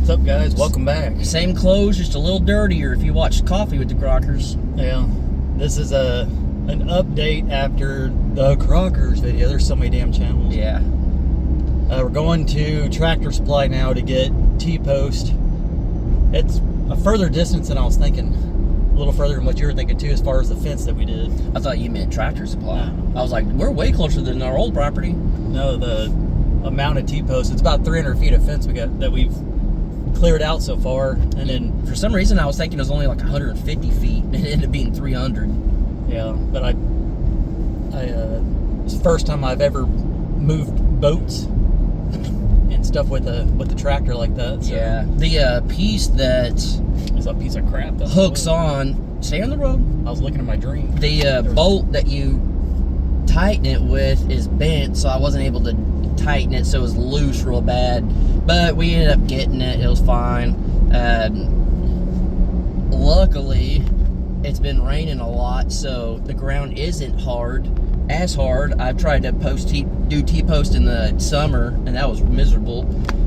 What's up, guys? Welcome back. Same clothes, just a little dirtier if you watched Coffee with the Crockers. Yeah, this is an update after the Crockers video. There's so many damn channels. Yeah. We're going to Tractor Supply now to get T-post. It's a further distance than I was thinking. A little further than what you were thinking too, as far as the fence that we did. I thought you meant Tractor Supply. No. I was like, we're way closer than our old property. No, the amount of T-post. It's about 300 feet of fence we've cleared out so far, and then for some reason I was thinking it was only like 150 feet, and it ended up being 300. Yeah, but it's the first time I've ever moved boats and stuff with the tractor like that. So. Yeah, the piece that It's a piece of crap that hooks on. Stay on the road. I was looking at my dream. The bolt that you tighten it with is bent, so I wasn't able to tighten it, so it was loose real bad. But we ended up getting it. It was fine. Luckily, it's been raining a lot, so the ground isn't as hard. I've tried to do T-post in the summer, and that was miserable.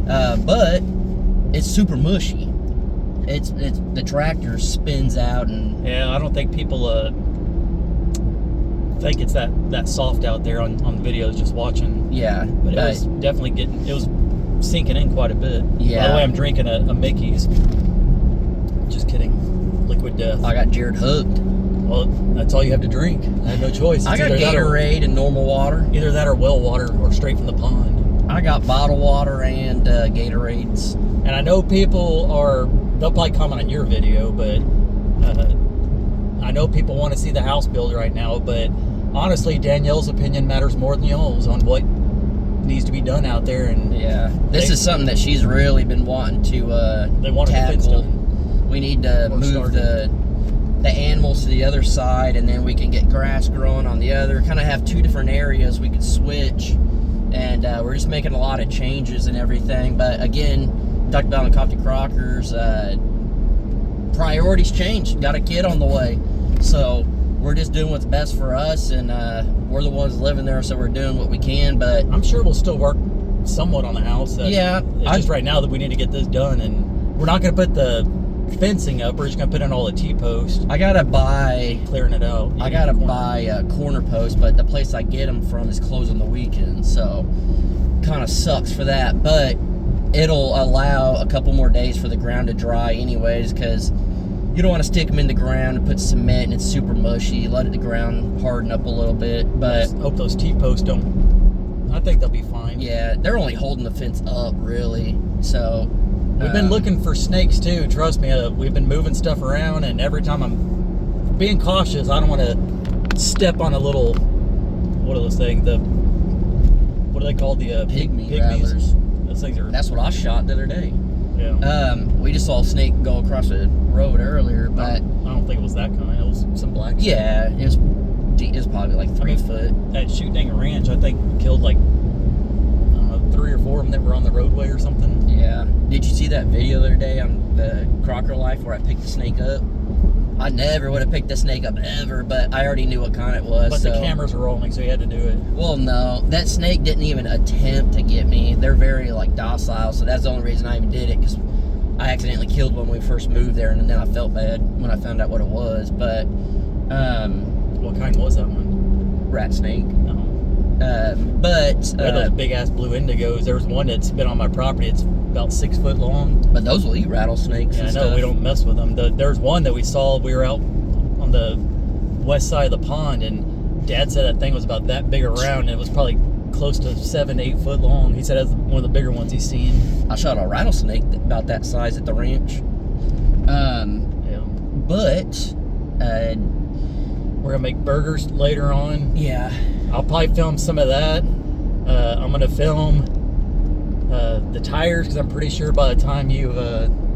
But it's super mushy. It's the tractor spins out, and Yeah, I don't think people think it's that soft out there on the videos just watching. yeah. But it was definitely it was sinking in quite a bit. Yeah. By the way, I'm drinking a Mickey's. Just kidding. Liquid Death. I got Jared hooked. Well, that's all you have to drink. I had no choice. It's I got either that or- Gatorade and normal water. Either that or well water or straight from the pond. I got bottled water and Gatorades. And I know they'll probably comment on your video, but I know people want to see the house build right now, but honestly, Danielle's opinion matters more than y'all's on what needs to be done out there. And Yeah, this is something that she's really been wanting to they wanted the fence tackle. done. We need to Or move started. the animals to the other side, and then we can get grass growing on the other. Kind of have two different areas we could switch, and we're just making a lot of changes and everything. But again, talked about on Coffee Crockers, priorities change. Got a kid on the way, so we're just doing what's best for us, and we're the ones living there, so we're doing what we can. But I'm sure we'll still work somewhat on the house. Yeah, It's just right now that we need to get this done, and we're not going to put the fencing up. We're just going to put in all the T-post, I gotta buy clearing it out. I gotta buy a corner post, but the place I get them from is closed on the weekend, so kind of sucks for that. But it'll allow a couple more days for the ground to dry anyways, because you don't want to stick them in the ground and put cement and it's super mushy. Let the ground harden up a little bit. But Just hope those T-posts don't. I think they'll be fine. yeah, they're only holding the fence up, really. So We've been looking for snakes too. Trust me, we've been moving stuff around, and every time I'm being cautious, I don't want to step on a little. What are those things? What are they called? The pygmy rattlers. Those things are. That's what I shot the other day. Yeah. We just saw a snake go across the road earlier, but I don't think it was that kind. It was some black. yeah, it was probably like 3 foot. At Shoot Dang Ranch, I think we killed like, I don't know, 3 or 4 of them that were on the roadway or something. Yeah. Did you see that video the other day on the Crocker Life where I picked the snake up? I never would have picked the snake up ever, but I already knew what kind it was. But the cameras were rolling, so you had to do it. Well, no, that snake didn't even attempt to get me. They're very docile, so that's the only reason I even did it, because I accidentally killed one when we first moved there, and then I felt bad when I found out what it was. But What kind was that one? rat snake. No. But Those big ass blue indigos. There was one that's been on my property. It's about 6 foot long. but those will eat rattlesnakes. Yeah, I and know, stuff. we don't mess with them. There's one that we saw. We were out on the west side of the pond, and Dad said that thing was about that big around, and it was probably close to 7 to 8 foot long. He said that's one of the bigger ones he's seen. I shot a rattlesnake about that size at the ranch. Yeah. But We're gonna make burgers later on. yeah, I'll probably film some of that. I'm gonna film the tires, because I'm pretty sure by the time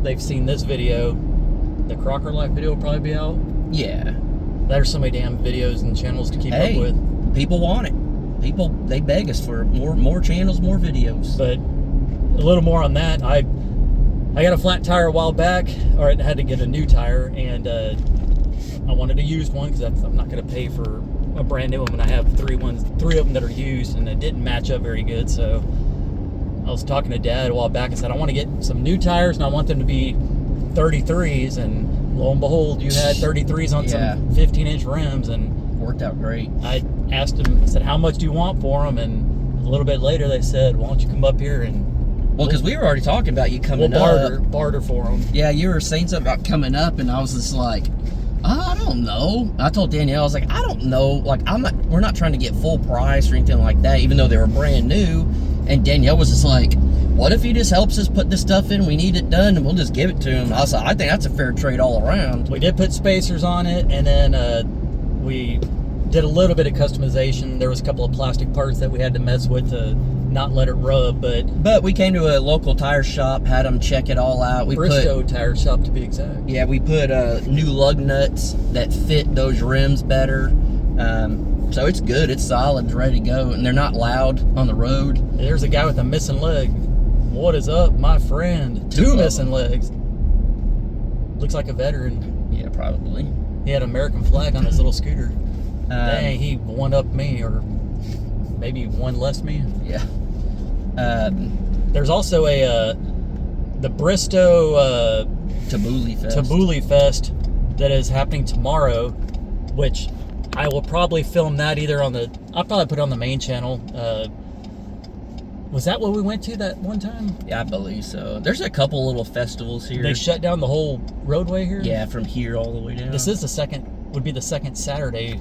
they've seen this video, the Crocker Life video will probably be out. yeah. There's so many damn videos and channels to keep up with. People want it. People, they beg us for more channels, more videos. But a little more on that. I got a flat tire a while back, or I had to get a new tire, and I wanted to use one because I'm not going to pay for a brand new one when I have three of them that are used, and it didn't match up very good. So I was talking to Dad a while back. I said I want to get some new tires and I want them to be 33s, and lo and behold, you had 33s on some 15-inch rims, and worked out great. I asked him, I said, how much do you want for them? And a little bit later they said, why don't you come up here and because we were already talking about you coming barter for them. Yeah, you were saying something about coming up, and I was just like, I don't know. I told Danielle, I was like, I don't know. Like, we're not trying to get full price or anything like that, even though they were brand new. And Danielle was just like, what if he just helps us put this stuff in? We need it done, and we'll just give it to him. I was like, I think that's a fair trade all around. We did put spacers on it, and then we did a little bit of customization. There was a couple of plastic parts that we had to mess with to not let it rub, but we came to a local tire shop, had them check it all out. Bristow Tire Shop, to be exact. Yeah, we put new lug nuts that fit those rims better. So it's good, it's solid, it's ready to go, and they're not loud on the road. There's a guy with a missing leg. What is up, my friend? Two missing legs. Looks like a veteran. Yeah, probably. He had an American flag on his little scooter. Dang, he one up me, or maybe one less me. Yeah. There's also the Bristow Tabbouleh Fest that is happening tomorrow, which I will probably film that either on I'll probably put it on the main channel. Was that what we went to that one time? Yeah, I believe so. There's a couple little festivals here. They shut down the whole roadway here? Yeah, from here all the way down. This is would be the second Saturday.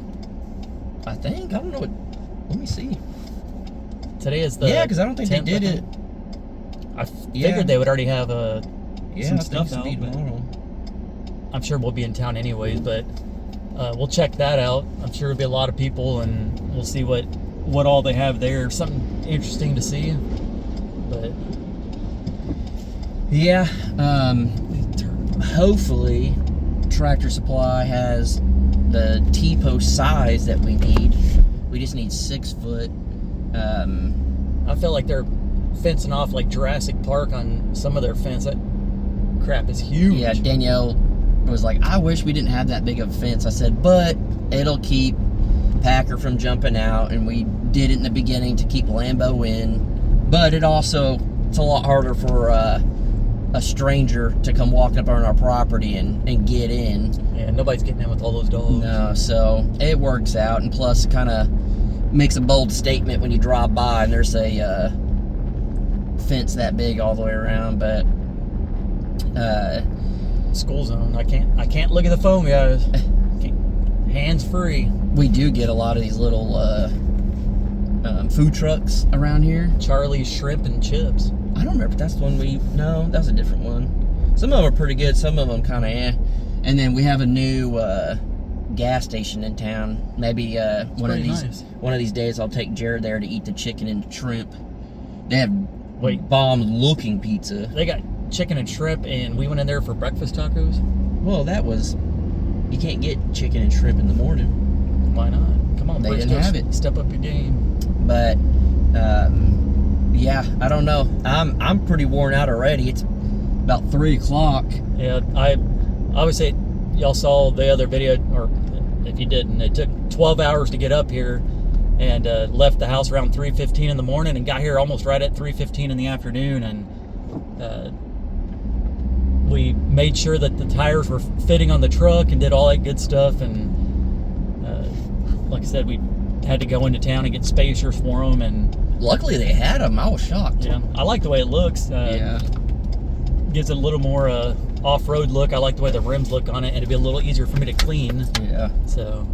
I think. I don't know what. Let me see. Today is the Yeah, because I don't think 10th, they did it. I figured they would already have some stuff out. Tomorrow. I'm sure we'll be in town anyways, but we'll check that out. I'm sure there'll be a lot of people, and we'll see what all they have there. Something interesting to see. But yeah, hopefully Tractor Supply has the T-post size that we need. We just need 6 foot. I feel like they're fencing off like Jurassic Park on some of their fence. That crap is huge. Yeah, Danielle was like, I wish we didn't have that big of a fence. I said, but it'll keep Packer from jumping out, and we did it in the beginning to keep Lambo in. But it's a lot harder for a stranger to come walking up on our property and get in. Yeah, nobody's getting in with all those dogs. No, so it works out, and plus it kind of makes a bold statement when you drive by and there's a fence that big all the way around. But school zone. I can't look at the phone, guys. Hands free. We do get a lot of these little food trucks around here. Charlie's Shrimp and Chips. I don't remember if that's the one no, that was a different one. Some of them are pretty good, some of them kind of And then we have a new gas station in town. Maybe one of these days I'll take Jared there to eat the chicken and shrimp. They have bomb-looking pizza. They got chicken and shrimp, and we went in there for breakfast tacos. Well, you can't get chicken and shrimp in the morning. Why not? Come on, they didn't have it. Step up your game. But yeah, I don't know. I'm pretty worn out already. It's about 3 o'clock. Yeah, I would say y'all saw the other video, or if you didn't, it took 12 hours to get up here, and left the house around 3:15 in the morning and got here almost right at 3:15 in the afternoon. And we made sure that the tires were fitting on the truck and did all that good stuff. And like I said, we had to go into town and get spacers for them. And luckily they had them. I was shocked. Yeah, I like the way it looks. Gives it a little more off-road look. I like the way the rims look on it, and it'd be a little easier for me to clean. Yeah. So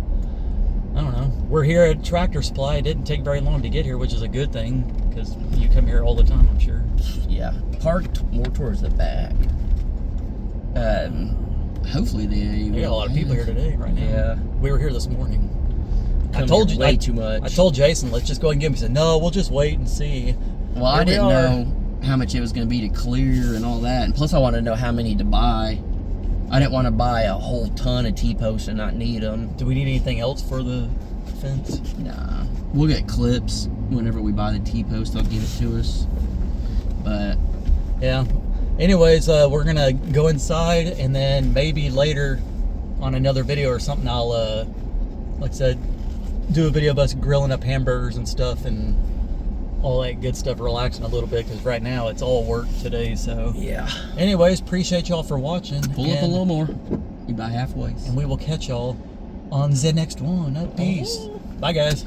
I don't know. We're here at Tractor Supply. It didn't take very long to get here, which is a good thing because you come here all the time, I'm sure. Yeah. Parked more towards the back. Hopefully they got a lot of people here today, right now. Yeah. We were here this morning. I told you way too much. I told Jason, let's just go ahead and get him. He said, no, we'll just wait and see. Well, I didn't know how much it was going to be to clear and all that. And plus I wanted to know how many to buy. I didn't want to buy a whole ton of T-posts and not need them. Do we need anything else for the fence? Nah. We'll get clips whenever we buy the T-post. They'll give it to us. But yeah. Anyways, we're going to go inside, and then maybe later on another video or something, I'll, like I said, do a video of us grilling up hamburgers and stuff and all that good stuff, relaxing a little bit, because right now it's all work today. So Yeah. anyways, appreciate y'all for watching. Pull up a little more. You buy halfway. And we will catch y'all on the next one. Peace. Bye, guys.